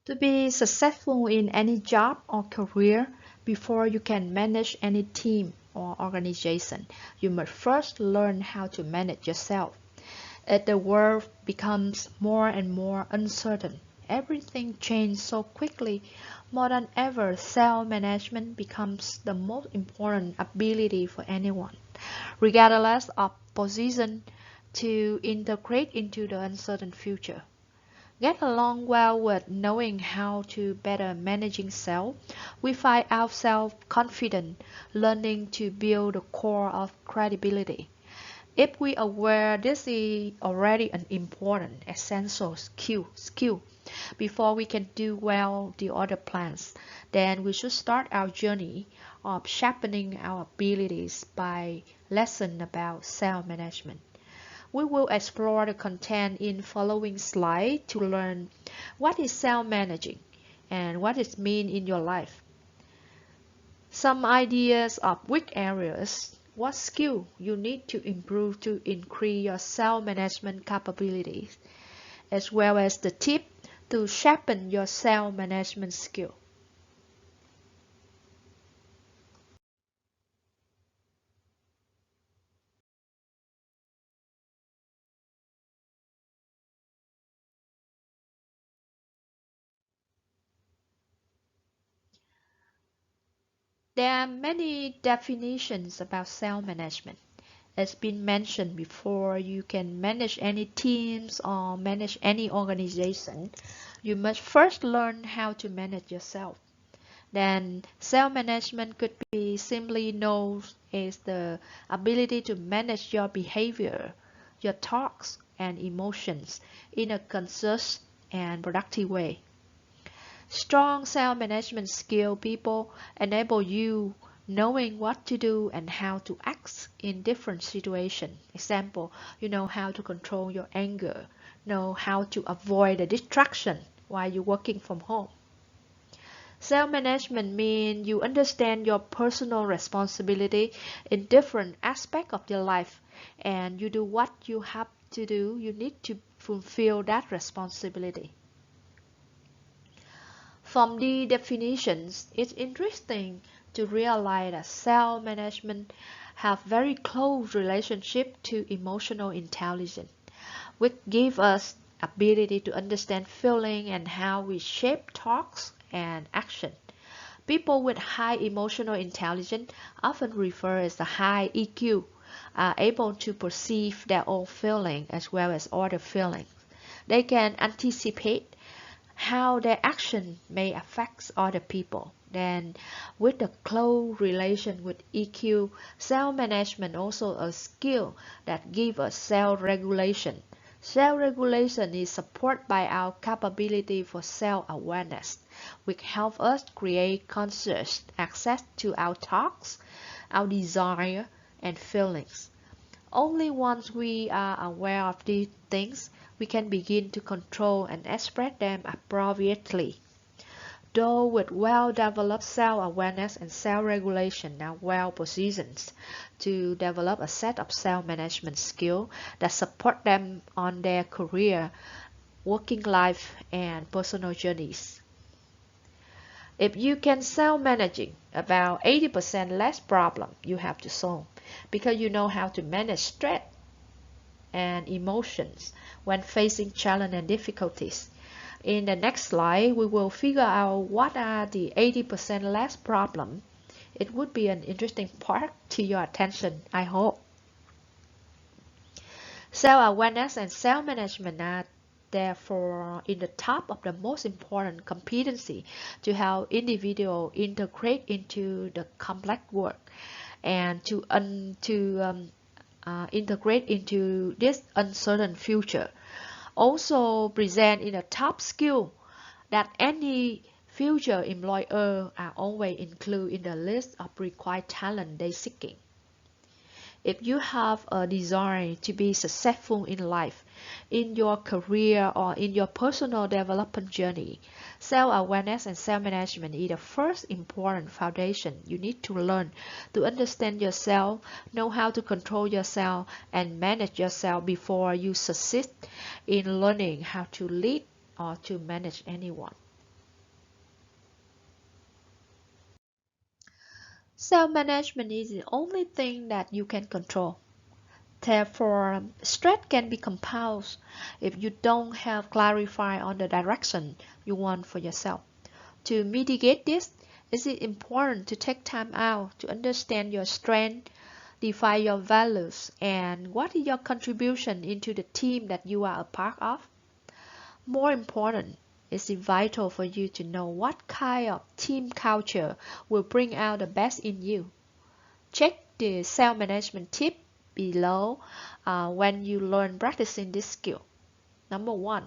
To be successful in any job or career, before you can manage any team or organization, you must first learn how to manage yourself. As the world becomes more and more uncertain, everything changes so quickly. More than ever, self-management becomes the most important ability for anyone, regardless of position, to integrate into the uncertain future. Get along well with knowing how to better managing self. We find ourselves confident, learning to build the core of credibility. If we are aware this is already an important, essential skill before we can do well the other plans, then we should start our journey of sharpening our abilities by lesson about self-management. We will explore the content in following slide to learn what is self-managing and what it means in your life. Some ideas of weak areas, what skill you need to improve to increase your self-management capabilities, as well as the tip to sharpen your self-management skill. There are many definitions about self-management. As been mentioned before, you can manage any teams or manage any organization. You must first learn how to manage yourself. Then self-management could be simply known as the ability to manage your behavior, your thoughts and emotions in a conscious and productive way. Strong self-management skill people enable you knowing what to do and how to act in different situations. Example, you know how to control your anger, know how to avoid a distraction while you're working from home. Self-management means you understand your personal responsibility in different aspects of your life and you do what you have to do. You need to fulfill that responsibility. From the definitions, it's interesting to realize that self-management have very close relationship to emotional intelligence, which give us ability to understand feeling and how we shape thoughts and action. People with high emotional intelligence, often referred as the high EQ, are able to perceive their own feeling as well as other feelings. They can anticipate how their action may affect other people. Then, with a close relation with EQ, self-management also a skill that gives us self-regulation. Self-regulation is supported by our capability for self-awareness, which helps us create conscious access to our thoughts, our desire, and feelings. Only once we are aware of these things, we can begin to control and express them appropriately. Those with well-developed self-awareness and self-regulation are well positioned to develop a set of self-management skills that support them on their career, working life, and personal journeys. If you can self-managing, about 80% less problem you have to solve because you know how to manage stress and emotions when facing challenge and difficulties. In the next slide, we will figure out what are the 80% less problem. It would be an interesting part to your attention, I hope. Self-awareness and self-management are therefore in the top of the most important competency to help individuals integrate into the complex work and to integrate into this uncertain future. Also present in a top skill that any future employer are always include in the list of required talent they seeking. If you have a desire to be successful in life, in your career or in your personal development journey, self-awareness and self-management is the first important foundation you need to learn to understand yourself, know how to control yourself, and manage yourself before you succeed in learning how to lead or to manage anyone. Self-management is the only thing that you can control. Therefore, stress can be compoused if you don't have clarity on the direction you want for yourself. To mitigate this, it is important to take time out to understand your strength, define your values, and what is your contribution into the team that you are a part of. More important, it's vital for you to know what kind of team culture will bring out the best in you. Check the self-management tip below when you learn practicing this skill. Number 1.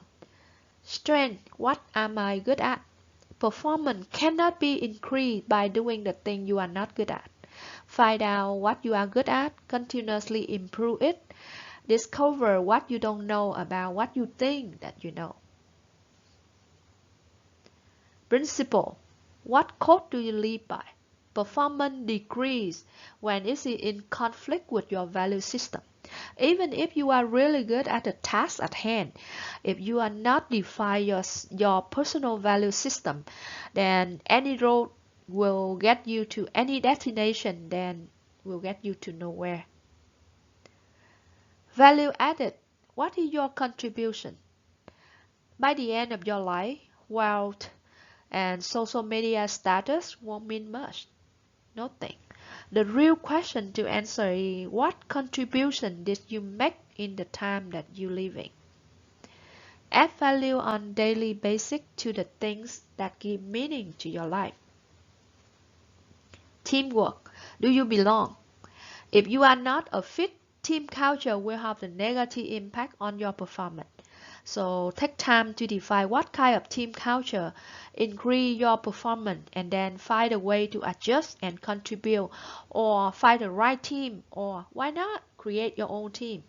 Strength. What am I good at? Performance cannot be increased by doing the thing you are not good at. Find out what you are good at, continuously improve it. Discover what you don't know about what you think that you know. Principle. What code do you live by? Performance decrease when it is in conflict with your value system. Even if you are really good at the task at hand, if you are not define your personal value system, then any road will get you to any destination, then will get you to nowhere. Value added. What is your contribution? By the end of your life, wealth and social media status won't mean much. Nothing. The real question to answer is what contribution did you make in the time that you living? Add value on daily basis to the things that give meaning to your life. Teamwork. Do you belong? If you are not a fit, team culture will have a negative impact on your performance. So take time to define what kind of team culture increase your performance and then find a way to adjust and contribute or find the right team or why not create your own team.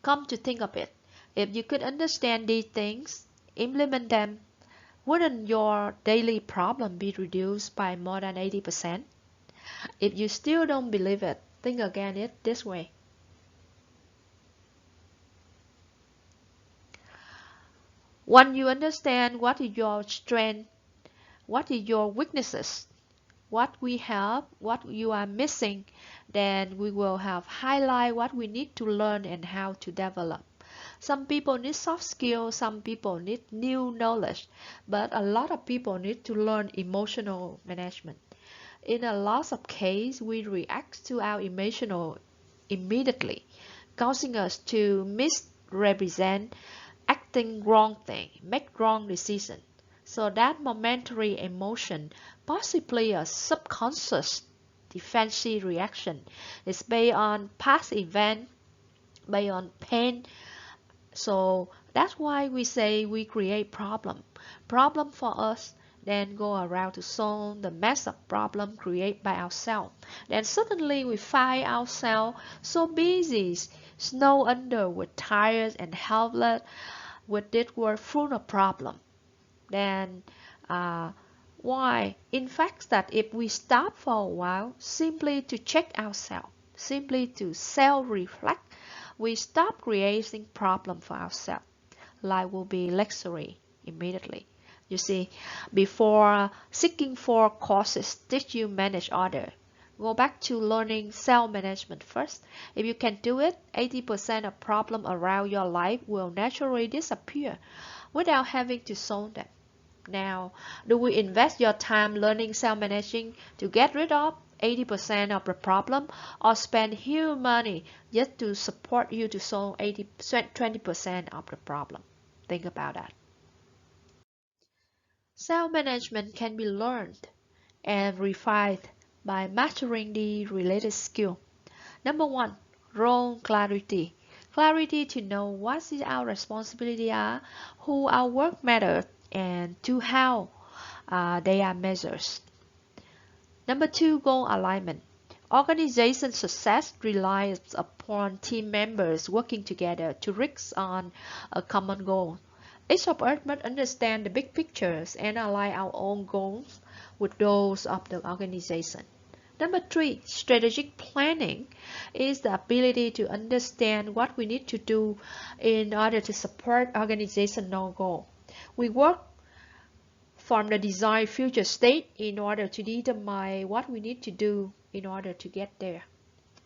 Come to think of it, if you could understand these things, implement them, wouldn't your daily problem be reduced by more than 80%? If you still don't believe it, think again it this way. When you understand what is your strength, what is your weaknesses, what we have, what you are missing, then we will have highlight what we need to learn and how to develop. Some people need soft skills, some people need new knowledge, but a lot of people need to learn emotional management. In a lot of cases, we react to our emotional immediately, causing us to misrepresent, acting wrong thing, make wrong decision. So that momentary emotion, possibly a subconscious defensive reaction, is based on past event, based on pain. So that's why we say we create problem. Problem for us, then go around to solve the mess of problem created by ourselves. Then suddenly we find ourselves so busy, snow under with tired and helpless, with this world full of problem. Then why? In fact, that if we stop for a while, simply to check ourselves, simply to self-reflect, we stop creating problem for ourselves. Life will be luxury immediately. You see, before seeking for courses teach you manage others, go back to learning self-management first. If you can do it, 80% of problem around your life will naturally disappear without having to solve them. Now, do we invest your time learning self-managing to get rid of 80% of the problem or spend huge money just to support you to solve 20% of the problem? Think about that. Self-management can be learned and refined by mastering the related skill. Number 1, role clarity. Clarity to know what is our responsibility are, who our work matters, and to how they are measured. Number 2, goal alignment. Organization success relies upon team members working together to reach on a common goal. Each of us must understand the big pictures and align our own goals with those of the organization. Number 3, strategic planning is the ability to understand what we need to do in order to support organizational goal. We work from the desired future state in order to determine what we need to do in order to get there.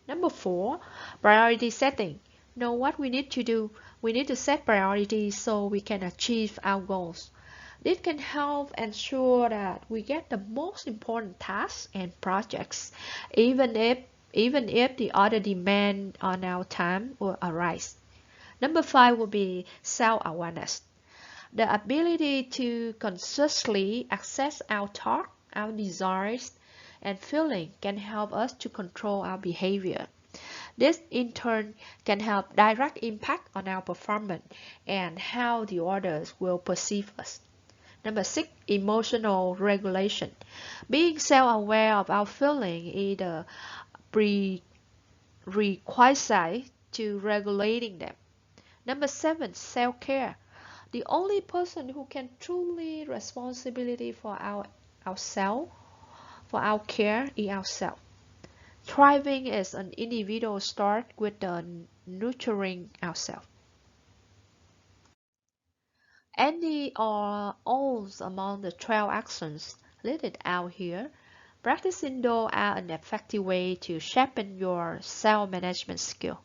Number 4, priority setting. Know what we need to do. We need to set priorities so we can achieve our goals. This can help ensure that we get the most important tasks and projects, even if the other demand on our time will arise. Number 5 will be self-awareness. The ability to consciously access our thoughts, our desires, and feelings can help us to control our behavior. This in turn can have direct impact on our performance and how the others will perceive us. Number 6, emotional regulation. Being self-aware of our feelings is a prerequisite to regulating them. Number 7, self-care. The only person who can truly responsibility for ourselves, for our care is ourselves. Thriving as an individual starts with the nurturing ourselves. Any or all among the 12 actions listed out here, practicing those are an effective way to sharpen your self-management skill.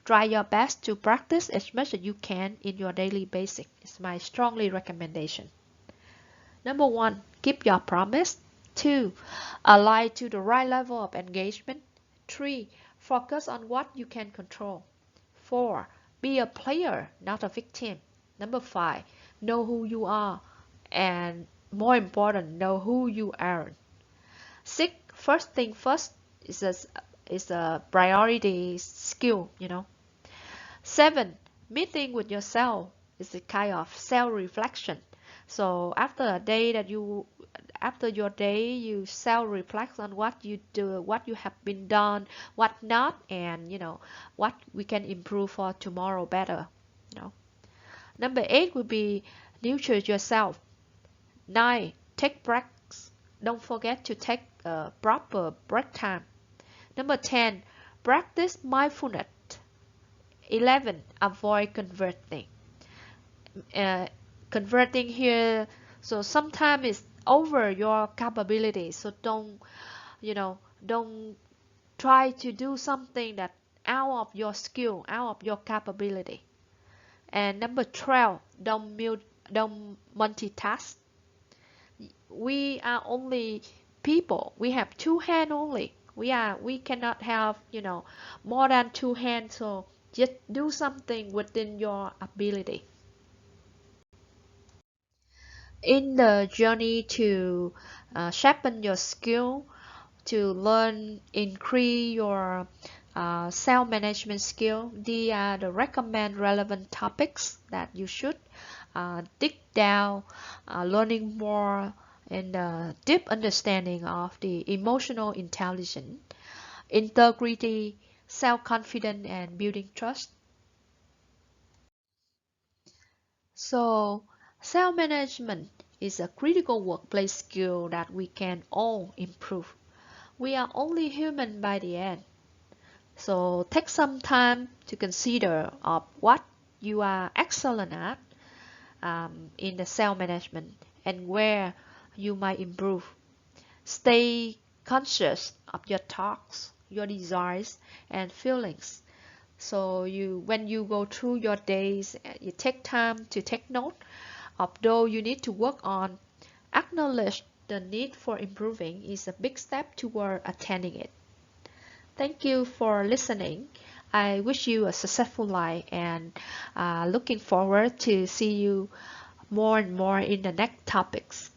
Try your best to practice as much as you can in your daily basis. It's my strongly recommendation. Number 1, keep your promise. 2, align to the right level of engagement. 3, focus on what you can control. 4, be a player, not a victim. Number 5, know who you are, and more important, know who you are. 6, first thing first is a priority skill, 7, meeting with yourself is a kind of self-reflection. So after your day, you self-reflect on what you do, what you have been done, what not, and what we can improve for tomorrow better. Number 8 would be nurture yourself. 9, take breaks. Don't forget to take a proper break time. Number 10, practice mindfulness. 11, avoid converting. Converting here, so sometimes it's over your capability. So don't try to do something that out of your skill, out of your capability. And number 12, don't multitask. We are only people. We have 2 hands only. We cannot have more than 2 hands. So just do something within your ability. In the journey to sharpen your skill, to learn, increase your self-management skill, these are the recommend relevant topics that you should dig down, learning more in the deep understanding of the emotional intelligence, integrity, self-confidence, and building trust. So, self-management is a critical workplace skill that we can all improve. We are only human by the end. So take some time to consider of what you are excellent at in the self-management and where you might improve. Stay conscious of your thoughts, your desires, and feelings. So when you go through your days, you take time to take note of those you need to work on. Acknowledge the need for improving is a big step toward attaining it. Thank you for listening. I wish you a successful life and looking forward to see you more and more in the next topics.